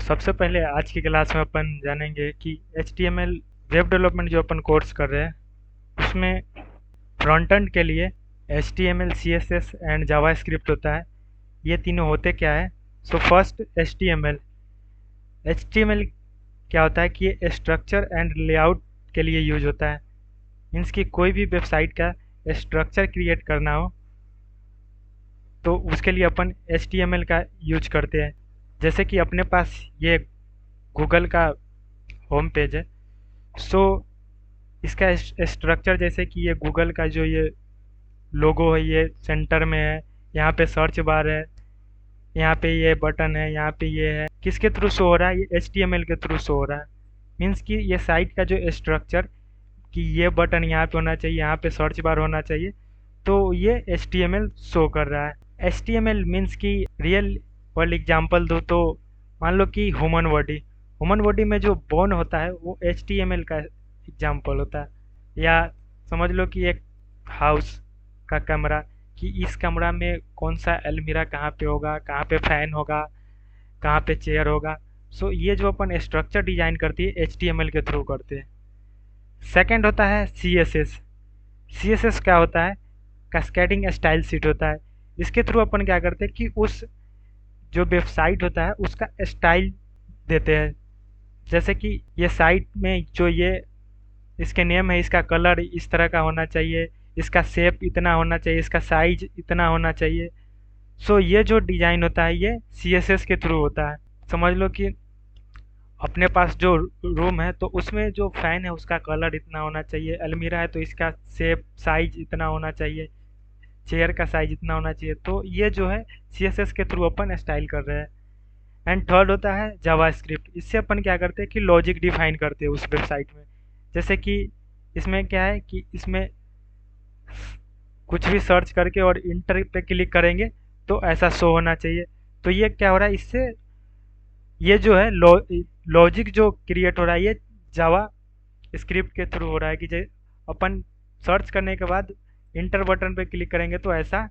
सबसे पहले आज की क्लास में अपन जानेंगे कि HTML वेब डेवलपमेंट जो अपन कोर्स कर रहे हैं उसमें फ्रंट एंड के लिए HTML, CSS एंड जावास्क्रिप्ट होता है। ये तीनों होते क्या है? So first HTML। HTML क्या होता है कि ये स्ट्रक्चर एंड लेआउट के लिए यूज होता है। मीन्स कि कोई भी वेबसाइट का स्ट्रक्चर क्रिएट करना हो तो उसके लिए अपन HTML का यूज करते हैं। जैसे कि अपने पास ये गूगल का होम पेज है। सो इसका स्ट्रक्चर जैसे कि ये गूगल का जो ये लोगो है ये सेंटर में है, यहाँ पे सर्च बार है, यहाँ पे ये बटन है, यहाँ पे ये है। किसके थ्रू शो हो रहा है? ये HTML के थ्रू शो हो रहा है। मीन्स कि ये साइट का जो स्ट्रक्चर कि ये बटन यहाँ पे होना चाहिए, यहाँ पे सर्च बार होना चाहिए, तो ये HTML शो कर रहा है। HTML मीन्स कि रियल वर्ल्ड एग्जांपल दो तो मान लो कि ह्यूमन बॉडी में जो बोन होता है वो HTML का एग्जांपल होता है। या समझ लो कि एक हाउस का कमरा, कि इस कमरा में कौन सा अलमीरा कहाँ पे होगा, कहाँ पे फैन होगा, कहाँ पे चेयर होगा। सो ये जो अपन स्ट्रक्चर डिजाइन करती है HTML के थ्रू करते हैं। सेकंड होता है CSS। CSS क्या होता है? कैस्केडिंग स्टाइल शीट होता है। इसके थ्रू अपन क्या करते हैं कि उस जो वेबसाइट होता है उसका स्टाइल देते हैं। जैसे कि ये साइट में जो ये इसके नेम है, इसका कलर इस तरह का होना चाहिए, इसका शेप इतना होना चाहिए, इसका साइज इतना होना चाहिए। सो ये जो डिज़ाइन होता है ये CSS के थ्रू होता है। समझ लो कि अपने पास जो रूम है तो उसमें जो फैन है उसका कलर इतना होना चाहिए, अलमीरा है तो इसका शेप साइज इतना होना चाहिए, चेयर का साइज इतना होना चाहिए। तो ये जो है CSS के थ्रू अपन स्टाइल कर रहे हैं। एंड थर्ड होता है जावास्क्रिप्ट। इससे अपन क्या करते हैं कि लॉजिक डिफाइन करते हैं उस वेबसाइट में। जैसे कि इसमें क्या है कि इसमें कुछ भी सर्च करके और इंटर पे क्लिक करेंगे तो ऐसा शो होना चाहिए। तो ये क्या हो रहा है, इससे ये जो है लॉजिक जो क्रिएट हो रहा है ये जावा स्क्रिप्ट के थ्रू हो रहा है कि अपन सर्च करने के बाद इंटर बटन पे क्लिक करेंगे तो ऐसा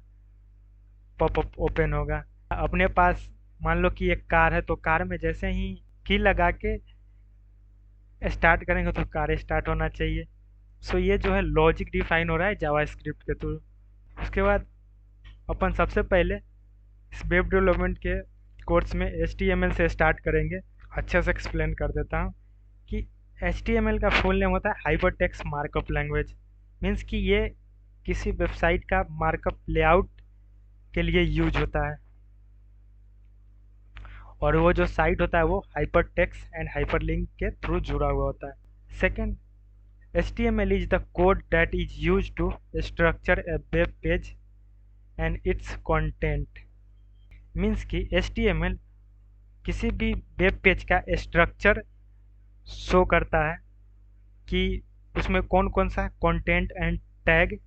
पॉपअप ओपन होगा। अपने पास मान लो कि एक कार है तो कार में जैसे ही की लगा के स्टार्ट करेंगे तो कार स्टार्ट होना चाहिए। सो ये जो है लॉजिक डिफाइन हो रहा है जावास्क्रिप्ट के थ्रू। उसके बाद अपन सबसे पहले इस वेब डेवलपमेंट के कोर्स में HTML से स्टार्ट करेंगे। अच्छे से एक्सप्लेन कर देता हूँ कि HTML का फुल नेम होता है हाइपरटेक्स्ट मार्कअप लैंग्वेज। मीन्स कि ये किसी वेबसाइट का मार्कअप लेआउट के लिए यूज होता है। और वो जो साइट होता है वो हाइपरटेक्स्ट एंड हाइपरलिंक के थ्रू जुड़ा हुआ होता है। Second, HTML is the code that is used to structure a web page and its content। Means कि HTML किसी भी वेब पेज का स्ट्रक्चर शो करता है कि उसमें कौन कौन सा कंटेंट एंड टैग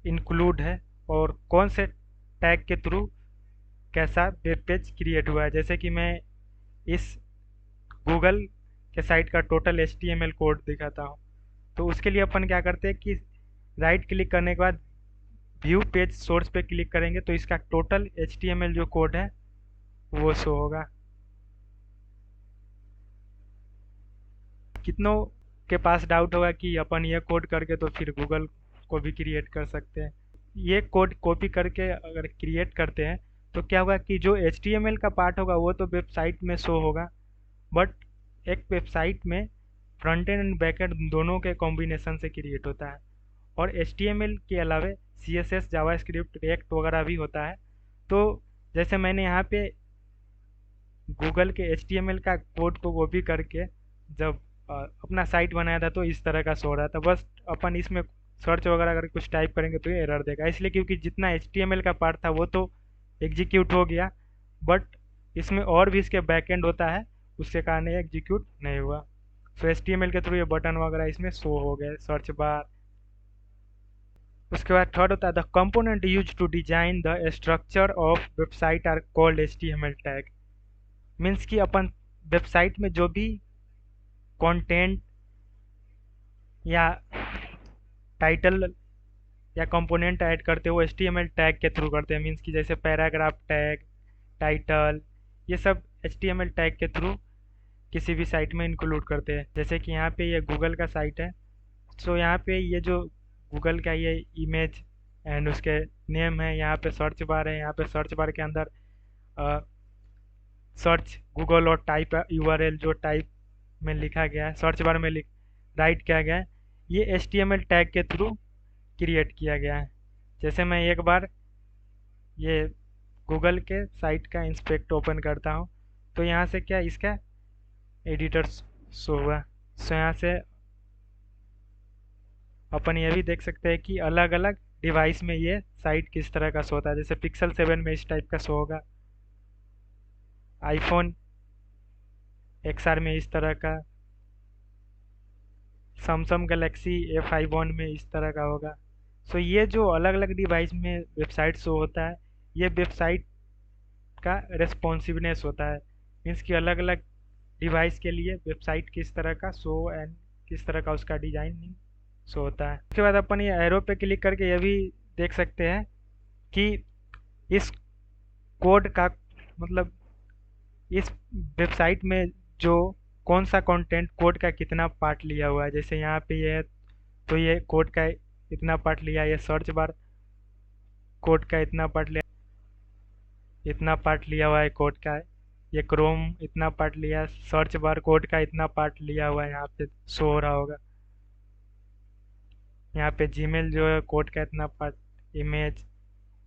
इंक्लूड है और कौन से टैग के थ्रू कैसा वेब पेज क्रिएट हुआ है। जैसे कि मैं इस गूगल के साइट का टोटल HTML कोड दिखाता हूँ। तो उसके लिए अपन क्या करते हैं कि राइट क्लिक करने के बाद व्यू पेज सोर्स पे क्लिक करेंगे तो इसका टोटल HTML जो कोड है वो शो होगा। कितनों के पास डाउट होगा कि अपन ये कोड करके तो फिर गूगल को भी क्रिएट कर सकते हैं। ये कोड कॉपी करके अगर क्रिएट करते हैं तो क्या होगा कि जो HTML का पार्ट होगा वो तो वेबसाइट में शो होगा, बट एक वेबसाइट में front end and back and दोनों के कॉम्बिनेशन से क्रिएट होता है। और HTML के अलावा CSS, जावास्क्रिप्ट, रिएक्ट वगैरह भी होता है। तो जैसे मैंने यहाँ पे गूगल के HTML का कोड को कॉपी करके जब अपना साइट बनाया था तो इस तरह का शो रहा था। बस अपन इसमें सर्च वगैरह करके कुछ टाइप करेंगे तो ये एरर देगा, इसलिए क्योंकि जितना HTML का पार्ट था वो तो एग्जीक्यूट हो गया, बट इसमें और भी इसके बैकएंड होता है, उसके कारण ये एग्जीक्यूट नहीं हुआ। सो HTML के थ्रू ये बटन वगैरह इसमें शो हो गए, सर्च बार। उसके बाद थर्ड होता है the component use to design the structure of website are called HTML tag. Means कि अपन वेबसाइट में जो भी कंटेंट या टाइटल या कंपोनेंट ऐड करते हैं वो HTML टैग के थ्रू करते हैं। मीन्स कि जैसे पैराग्राफ टैग, टाइटल, ये सब HTML टैग के थ्रू किसी भी साइट में इंक्लूड करते हैं। जैसे कि यहाँ पे ये गूगल का साइट है, सो यहाँ पे ये जो गूगल का ये इमेज एंड उसके नेम है, यहाँ पे सर्च बार है, यहाँ पे सर्च बार के अंदर सर्च गूगल और टाइप URL जो टाइप में लिखा गया है, सर्च बार में राइट किया गया है, ये HTML टैग के थ्रू क्रिएट किया गया है। जैसे मैं एक बार ये गूगल के साइट का इंस्पेक्ट ओपन करता हूँ, तो यहाँ से क्या इसका एडिटर शो हुआ। सो यहाँ से अपन ये भी देख सकते हैं कि अलग अलग डिवाइस में ये साइट किस तरह का शो होता है। जैसे पिक्सल 7 में इस टाइप का शो होगा, आईफोन XR में इस तरह का, सैमसंग गैलेक्सी A51 में इस तरह का होगा। सो ये जो अलग अलग डिवाइस में वेबसाइट शो होता है, ये वेबसाइट का रेस्पॉन्सिवनेस होता है। मीन्स कि अलग अलग डिवाइस के लिए वेबसाइट किस तरह का शो एंड किस तरह का उसका डिजाइनिंग शो होता है। उसके बाद अपन ये एरो पे क्लिक करके ये भी देख सकते हैं कि इस कोड का मतलब इस वेबसाइट में जो कौन सा कंटेंट कोड का कितना पार्ट लिया हुआ है। जैसे यहाँ पे ये है तो ये कोड का इतना पार्ट लिया, ये सर्च बार कोड का इतना पार्ट लिया, इतना पार्ट लिया हुआ है कोड का, ये क्रोम इतना पार्ट लिया, सर्च बार कोड का इतना पार्ट लिया हुआ है, यहाँ पे शो हो रहा होगा। यहाँ पे जीमेल जो है कोड का इतना पार्ट, इमेज,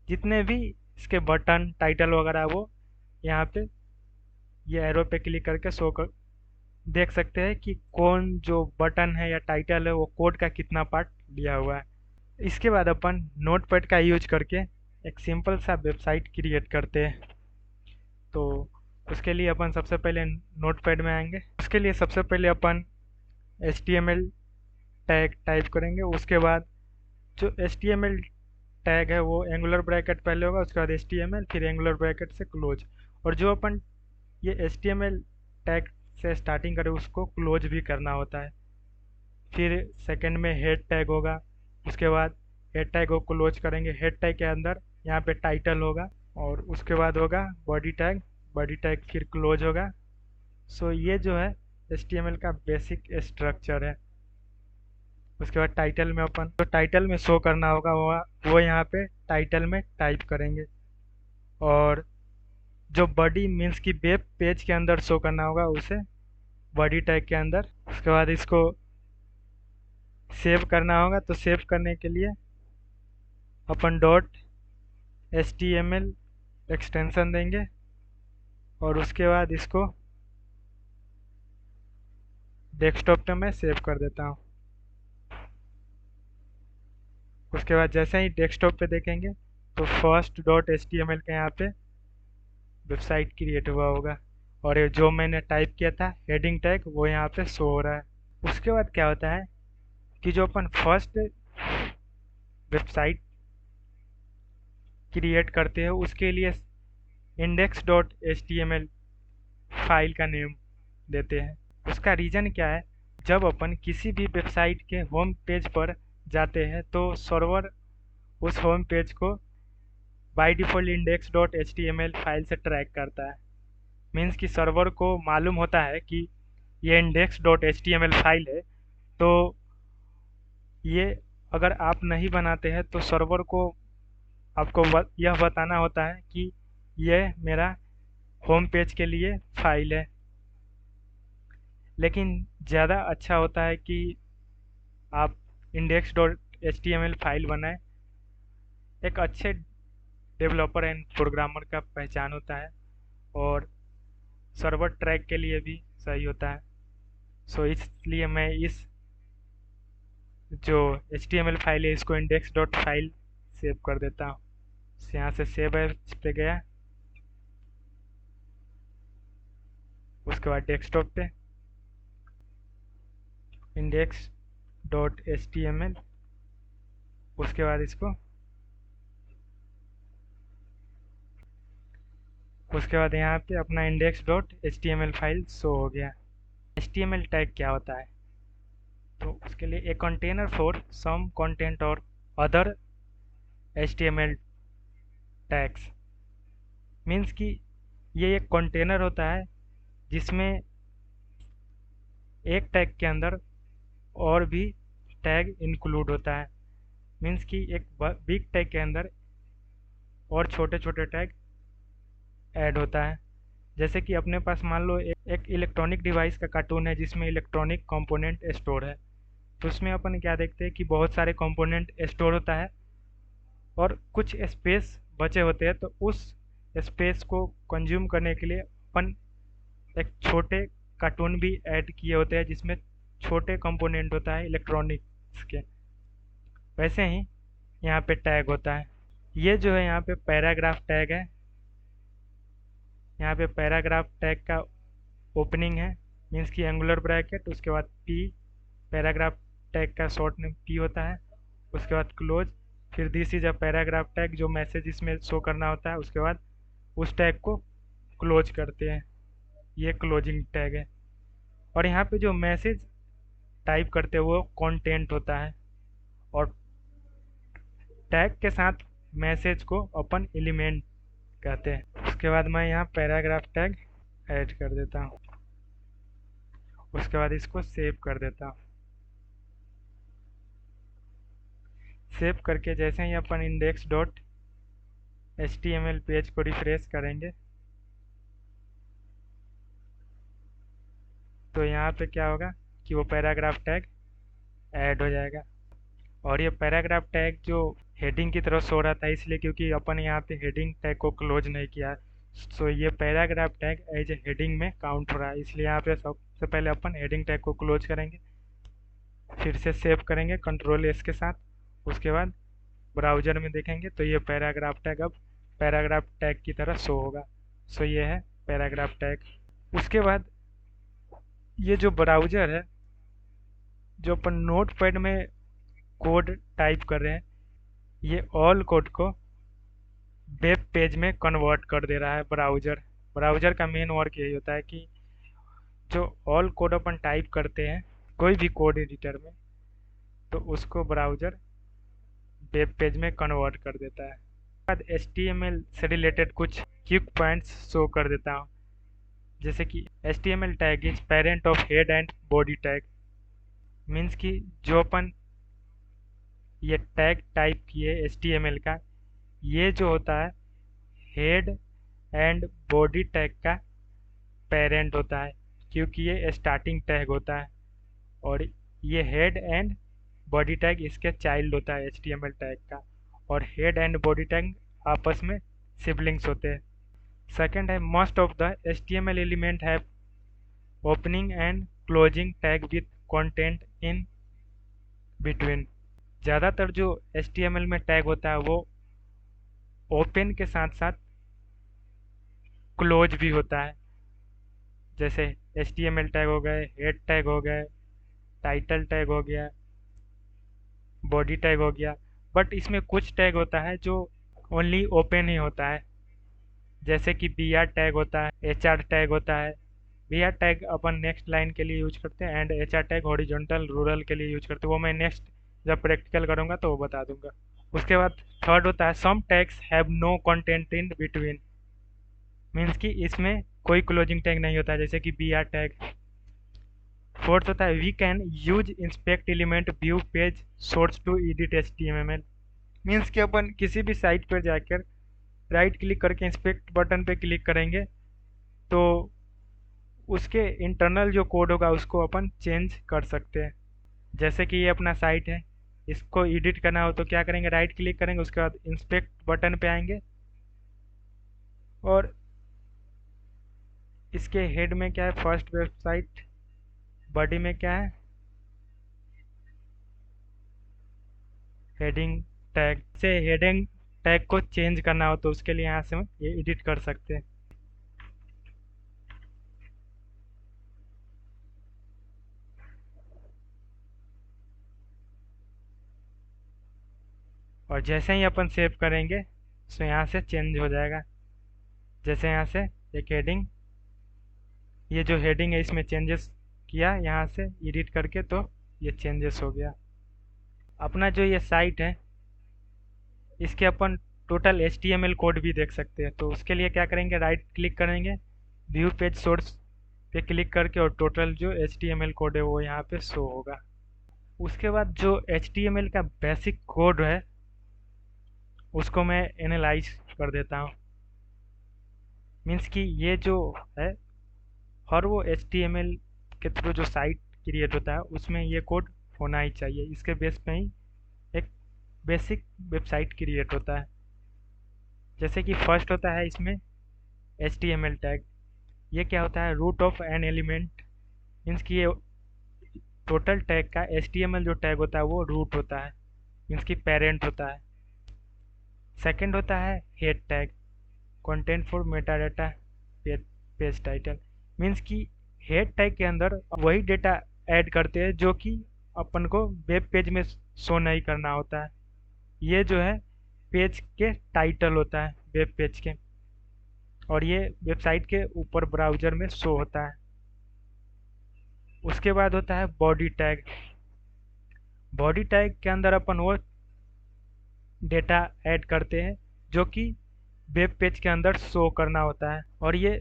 जितने भी इसके बटन टाइटल वगैरह वो यहाँ पे ये एरो पे क्लिक करके शो कर देख सकते हैं कि कौन जो बटन है या टाइटल है वो कोड का कितना पार्ट लिया हुआ है। इसके बाद अपन नोटपैड का यूज करके एक सिंपल सा वेबसाइट क्रिएट करते हैं। तो उसके लिए अपन सबसे पहले नोटपैड में आएंगे। उसके लिए सबसे पहले अपन HTML टैग टाइप करेंगे। उसके बाद जो HTML टैग है वो एंगुलर ब्रैकेट पहले होगा, उसके बाद HTML, फिर एंगुलर ब्रैकेट से क्लोज। और जो अपन ये HTML टैग से स्टार्टिंग करें उसको क्लोज भी करना होता है। फिर सेकंड में हेड टैग होगा, उसके बाद हेड टैग को क्लोज करेंगे। हेड टैग के अंदर यहाँ पे टाइटल होगा और उसके बाद होगा बॉडी टैग, बॉडी टैग फिर क्लोज होगा। सो ये जो है HTML का बेसिक स्ट्रक्चर है। उसके बाद टाइटल में अपन जो टाइटल में शो करना होगा वो यहाँ पे टाइटल में टाइप करेंगे। और जो बॉडी मीन्स की वेब पेज के अंदर शो करना होगा उसे बॉडी टैग के अंदर। उसके बाद इसको सेव करना होगा, तो सेव करने के लिए अपन .html एक्सटेंशन देंगे और उसके बाद इसको डेस्कटॉप पे मैं सेव कर देता हूँ। उसके बाद जैसे ही डेस्कटॉप पे देखेंगे तो फर्स्ट .html का यहाँ पे वेबसाइट क्रिएट हुआ होगा और ये जो मैंने टाइप किया था हेडिंग टैग वो यहाँ पे शो हो रहा है। उसके बाद क्या होता है कि जो अपन फर्स्ट वेबसाइट क्रिएट करते हैं उसके लिए index.html फाइल का नेम देते हैं। उसका रीज़न क्या है, जब अपन किसी भी वेबसाइट के होम पेज पर जाते हैं तो सर्वर उस होम पेज को बाय डिफ़ॉल्ट index.html फाइल से ट्रैक करता है। मीन्स कि सर्वर को मालूम होता है कि ये index.html फाइल है, तो ये अगर आप नहीं बनाते हैं तो सर्वर को आपको यह बताना होता है कि यह मेरा होम पेज के लिए फाइल है। लेकिन ज़्यादा अच्छा होता है कि आप index.html फाइल बनाएं। एक अच्छे डेवलपर एंड प्रोग्रामर का पहचान होता है और सर्वर ट्रैक के लिए भी सही होता है। सो इसलिए मैं इस जो HTML फाइल है इसको index.file सेव कर देता हूँ। यहाँ से सेव एज पे गया, उसके बाद डेस्कटॉप पे index.html, उसके बाद उसके बाद यहाँ पे अपना index.html फाइल शो हो गया। HTML टैग क्या होता है, तो उसके लिए a container for some content और अदर HTML टैग्स। मीन्स कि ये एक कंटेनर होता है जिसमें एक टैग के अंदर और भी टैग इंक्लूड होता है। मीन्स कि एक बिग टैग के अंदर और छोटे छोटे टैग ऐड होता है। जैसे कि अपने पास मान लो एक इलेक्ट्रॉनिक डिवाइस का कार्टून है जिसमें इलेक्ट्रॉनिक कंपोनेंट स्टोर है। तो उसमें अपन क्या देखते हैं कि बहुत सारे कंपोनेंट स्टोर होता है और कुछ स्पेस बचे होते हैं। तो उस स्पेस को कंज्यूम करने के लिए अपन एक छोटे कार्टून भी ऐड किए होते हैं जिसमें छोटे कंपोनेंट होता है इलेक्ट्रॉनिक्स के। वैसे ही यहाँ पे टैग होता है। ये जो है यहाँ पे पैराग्राफ टैग है। यहाँ पे पैराग्राफ टैग का ओपनिंग है, मीन्स की एंगुलर ब्रैकेट, उसके बाद पी, पैराग्राफ टैग का शॉर्ट नेम पी होता है, उसके बाद क्लोज, फिर this is a paragraph tag जो मैसेज इसमें शो करना होता है, उसके बाद उस टैग को क्लोज करते हैं। ये क्लोजिंग टैग है। और यहाँ पे जो मैसेज टाइप करते हैं वो कंटेंट होता है और टैग के साथ मैसेज को अपन एलिमेंट कहते हैं। उसके बाद मैं यहाँ पैराग्राफ टैग ऐड कर देता हूँ। उसके बाद इसको सेव कर देता हूँ। सेव करके जैसे ही अपन इंडेक्स डॉट HTML पेज को रिफ्रेश करेंगे तो यहाँ पे क्या होगा कि वो पैराग्राफ टैग ऐड हो जाएगा। और ये पैराग्राफ टैग जो हेडिंग की तरफ सो रहा था इसलिए क्योंकि अपन यहाँ पे हेडिंग टैग को क्लोज नहीं किया। सो ये paragraph tag as a heading में काउंट हो रहा है, इसलिए यहाँ पे सबसे पहले अपन हेडिंग टैग को क्लोज करेंगे, फिर से सेव करेंगे Ctrl+S के साथ। उसके बाद ब्राउज़र में देखेंगे तो ये पैराग्राफ टैग अब पैराग्राफ टैग की तरह शो होगा। सो ये है पैराग्राफ टैग। उसके बाद ये जो ब्राउज़र है, जो अपन नोटपैड में कोड टाइप कर रहे हैं, ये ऑल कोड को वेब पेज में कन्वर्ट कर दे रहा है ब्राउज़र। ब्राउज़र का मेन वर्क यही होता है कि जो ऑल कोड अपन टाइप करते हैं कोई भी कोड एडिटर में, तो उसको ब्राउज़र वेब पेज में कन्वर्ट कर देता है। बाद HTML से रिलेटेड कुछ क्विक पॉइंट्स शो कर देता हूँ। जैसे कि HTML tag is parent of head and body tag. Means कि जो अपन ये टैग टाइप किए HTML का, ये जो होता है हेड एंड बॉडी टैग का पेरेंट होता है क्योंकि ये स्टार्टिंग टैग होता है और ये हेड एंड बॉडी टैग इसके चाइल्ड होता है HTML टैग का। और हेड एंड बॉडी टैग आपस में सिबलिंग्स होते हैं। सेकंड है most of the HTML element have opening and closing tag with content in between. ज़्यादातर जो HTML में टैग होता है वो ओपन के साथ साथ क्लोज भी होता है। जैसे HTML टैग हो गए, हेड टैग हो गए, टाइटल टैग हो गया, बॉडी टैग हो गया। बट इसमें कुछ टैग होता है जो ओनली ओपन ही होता है, जैसे कि BR टैग होता है, HR टैग होता है। BR टैग अपन नेक्स्ट लाइन के लिए यूज करते हैं and HR tag horizontal rural के लिए यूज करते हैं। वो मैं नेक्स्ट जब प्रैक्टिकल करूँगा तो वो बता दूंगा। उसके बाद थर्ड होता है some tags have no content in between. Means कि इसमें कोई क्लोजिंग टैग नहीं होता है, जैसे कि BR टैग। फोर्थ होता है we can use inspect element view page source to edit HTML। Means कि अपन किसी भी साइट पर जाकर राइट क्लिक करके इंस्पेक्ट बटन पे क्लिक करेंगे तो उसके इंटरनल जो कोड होगा उसको अपन चेंज कर सकते हैं। जैसे कि ये अपना साइट है, इसको एडिट करना हो तो क्या करेंगे, राइट क्लिक करेंगे, उसके बाद इंस्पेक्ट बटन पे आएंगे और इसके हेड में क्या है, फर्स्ट वेबसाइट, बॉडी में क्या है, हेडिंग टैग। से हेडिंग टैग को चेंज करना हो तो उसके लिए यहाँ से हम ये एडिट कर सकते हैं। और जैसे ही अपन सेव करेंगे तो यहाँ से चेंज हो जाएगा। जैसे यहाँ से एक हेडिंग, ये जो हेडिंग है इसमें चेंजेस किया यहाँ से एडिट करके तो ये चेंजेस हो गया। अपना जो ये साइट है इसके अपन टोटल HTML कोड भी देख सकते हैं। तो उसके लिए क्या करेंगे, राइट क्लिक करेंगे, व्यू पेज सोर्स पे क्लिक करके, और टोटल जो HTML कोड है वो यहाँ पे शो होगा। उसके बाद जो HTML का बेसिक कोड है उसको मैं एनालाइज कर देता हूँ। मीन्स कि ये जो है, हर वो HTML के थ्रू जो साइट क्रिएट होता है उसमें ये कोड होना ही चाहिए। इसके बेस पे ही एक बेसिक वेबसाइट क्रिएट होता है। जैसे कि फर्स्ट होता है इसमें HTML टैग। ये क्या होता है, root of an element. Means कि ये टोटल टैग का HTML जो टैग होता है वो रूट होता है, मीन्स कि पेरेंट होता है। सेकंड होता है head tag, content for Meta data page title. Means कि हेड टैग के अंदर वही डेटा ऐड करते हैं जो कि अपन को वेब पेज में शो नहीं करना होता है। ये जो है पेज के टाइटल होता है वेब पेज के, और ये वेबसाइट के ऊपर ब्राउज़र में शो होता है। उसके बाद होता है बॉडी टैग। बॉडी टैग के अंदर अपन वो डेटा ऐड करते हैं जो कि वेब पेज के अंदर शो करना होता है। और ये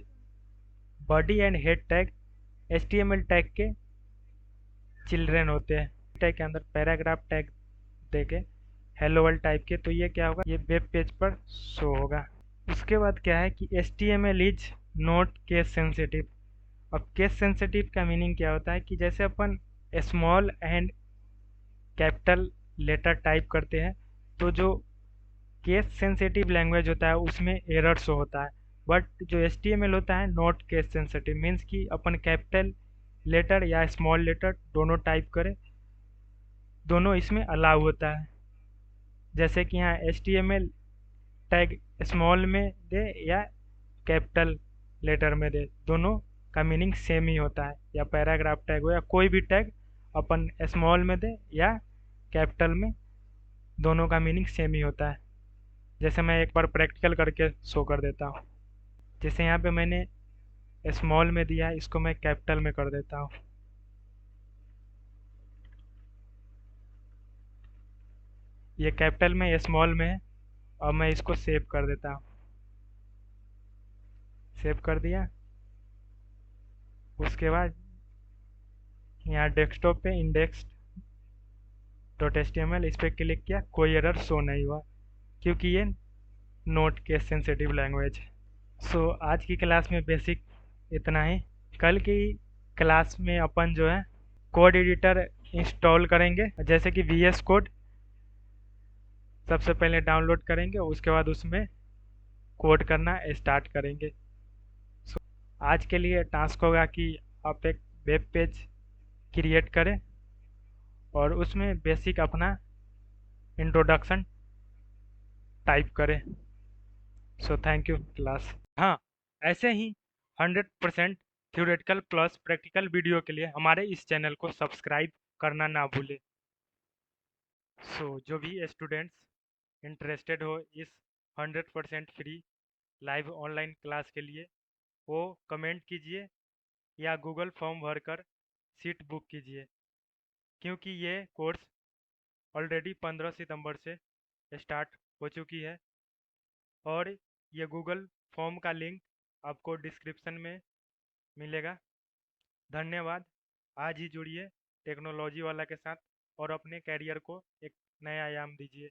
body and head tag HTML tag के चिल्ड्रन होते हैं। टैग के अंदर पैराग्राफ टैग देके हेलो वर्ल्ड टाइप के, तो ये क्या होगा, ये वेब पेज पर शो होगा। उसके बाद क्या है कि HTML is not case sensitive. अब केस सेंसिटिव का मीनिंग क्या होता है कि जैसे अपन small and capital letter type करते हैं तो जो केस सेंसिटिव लैंग्वेज होता है उसमें एरर शो होता है। बट जो HTML होता है नॉट केस सेंसिटिव, मीन्स कि अपन कैपिटल लेटर या स्मॉल लेटर दोनों टाइप करें, दोनों इसमें अलाउ होता है। जैसे कि यहाँ HTML टैग स्मॉल में दे या कैपिटल लेटर में दे, दोनों का मीनिंग सेम ही होता है। या पैराग्राफ टैग हो या कोई भी टैग अपन स्मॉल में दे या कैपिटल में, दोनों का मीनिंग सेम ही होता है। जैसे मैं एक बार प्रैक्टिकल करके शो कर देता हूँ। जैसे यहाँ पे मैंने स्मॉल में दिया है, इसको मैं कैपिटल में कर देता हूँ। ये कैपिटल में, ये स्मॉल में है। और मैं इसको सेव कर देता हूँ। सेव कर दिया। उसके बाद यहाँ डेस्कटॉप पे index dot H T M L इस पर क्लिक किया, कोई एरर शो नहीं हुआ क्योंकि ये नोट केस सेंसिटिव लैंग्वेज है। सो आज की क्लास में बेसिक इतना ही। कल की क्लास में अपन जो है कोड एडिटर इंस्टॉल करेंगे। जैसे कि VS कोड सबसे पहले डाउनलोड करेंगे, उसके बाद उसमें कोड करना स्टार्ट करेंगे। सो आज के लिए टास्क होगा कि आप एक वेब पेज क्रिएट करें और उसमें बेसिक अपना इंट्रोडक्शन टाइप करें। So thank you class. हाँ, ऐसे ही 100% थ्योरेटिकल प्लस प्रैक्टिकल वीडियो के लिए हमारे इस चैनल को सब्सक्राइब करना ना भूलें। सो जो भी स्टूडेंट्स इंटरेस्टेड हो इस 100% फ्री लाइव ऑनलाइन क्लास के लिए, वो कमेंट कीजिए या गूगल फॉर्म भरकर सीट बुक कीजिए, क्योंकि ये कोर्स ऑलरेडी 15 सितंबर से स्टार्ट हो चुकी है। और ये गूगल फॉर्म का लिंक आपको डिस्क्रिप्शन में मिलेगा। धन्यवाद। आज ही जुड़िए टेक्नोलॉजी वाला के साथ और अपने कैरियर को एक नया आयाम दीजिए।